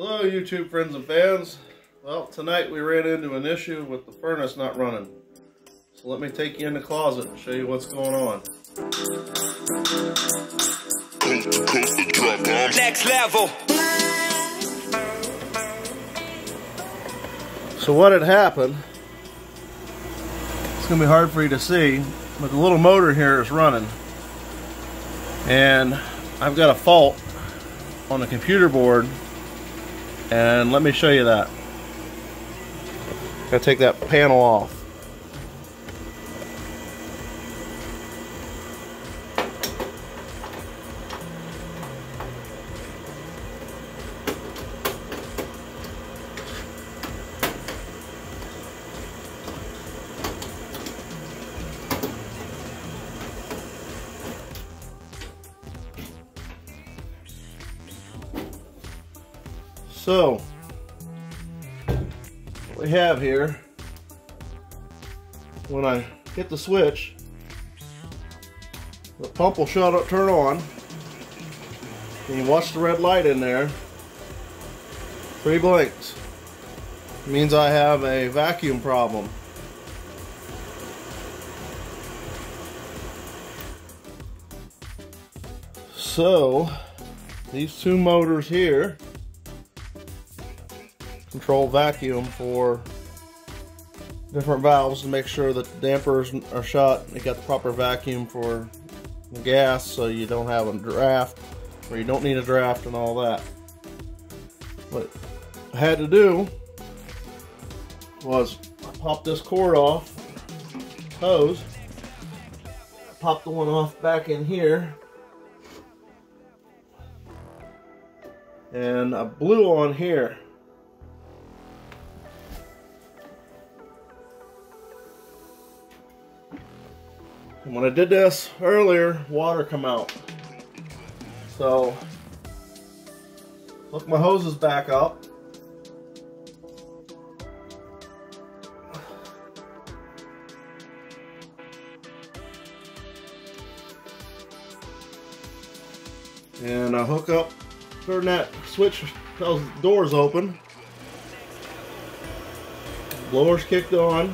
Hello YouTube friends and fans. Well, tonight we ran into an issue with the furnace not running. So let me take you in the closet and show you what's going on. Next level. So what had happened, it's going to be hard for you to see, but the little motor here is running. And I've got a fault on the computer board. And let me show you that. Gotta take that panel off. So, what we have here, when I hit the switch, the pump will turn on, and you watch the red light in there, 3 blinks. It means I have a vacuum problem. So, these 2 motors here control vacuum for different valves to make sure that the dampers are shut. They got the proper vacuum for the gas, so you don't have a draft, or you don't need a draft and all that. What I had to do was pop this cord off, hose, pop the one off back in here, and I blew on here. And when I did this earlier, water come out. So, hook my hoses back up. And I hook up, turn that switch, those doors open. Blower's kicked on.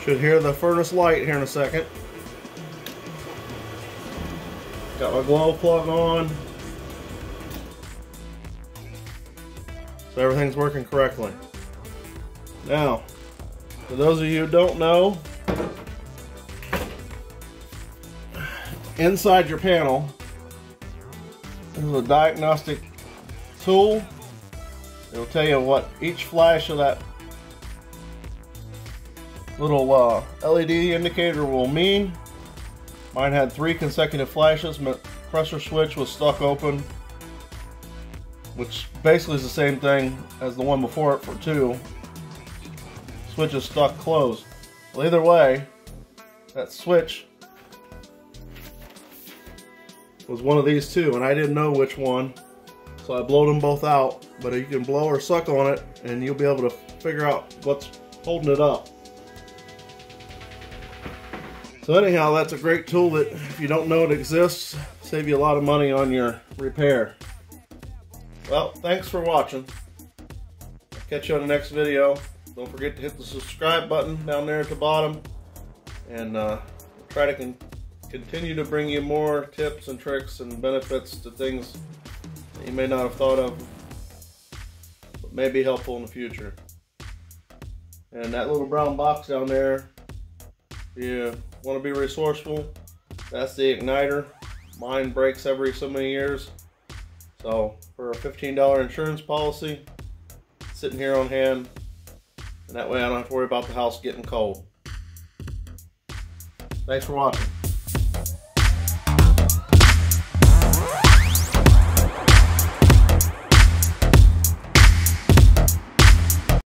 Should hear the furnace light here in a second. Got my glow plug on. So everything's working correctly. Now, for those of you who don't know, inside your panel, there's a diagnostic tool. It'll tell you what each flash of that little LED indicator will mean. Mine had 3 consecutive flashes. My pressure switch was stuck open, which basically is the same thing as the one before it for 2. Switch is stuck closed. Well, either way, that switch was one of these 2, and I didn't know which one, so I blowed them both out. But you can blow or suck on it, and you'll be able to figure out what's holding it up. So anyhow, that's a great tool that if you don't know it exists, save you a lot of money on your repair. Well, thanks for watching. I'll catch you on the next video. Don't forget to hit the subscribe button down there at the bottom. And we'll try to continue to bring you more tips and tricks and benefits to things that you may not have thought of, but may be helpful in the future. And that little brown box down there, if you want to be resourceful, that's the igniter. Mine breaks every so many years. So for a $15 insurance policy, sitting here on hand, and that way I don't have to worry about the house getting cold. Thanks for watching.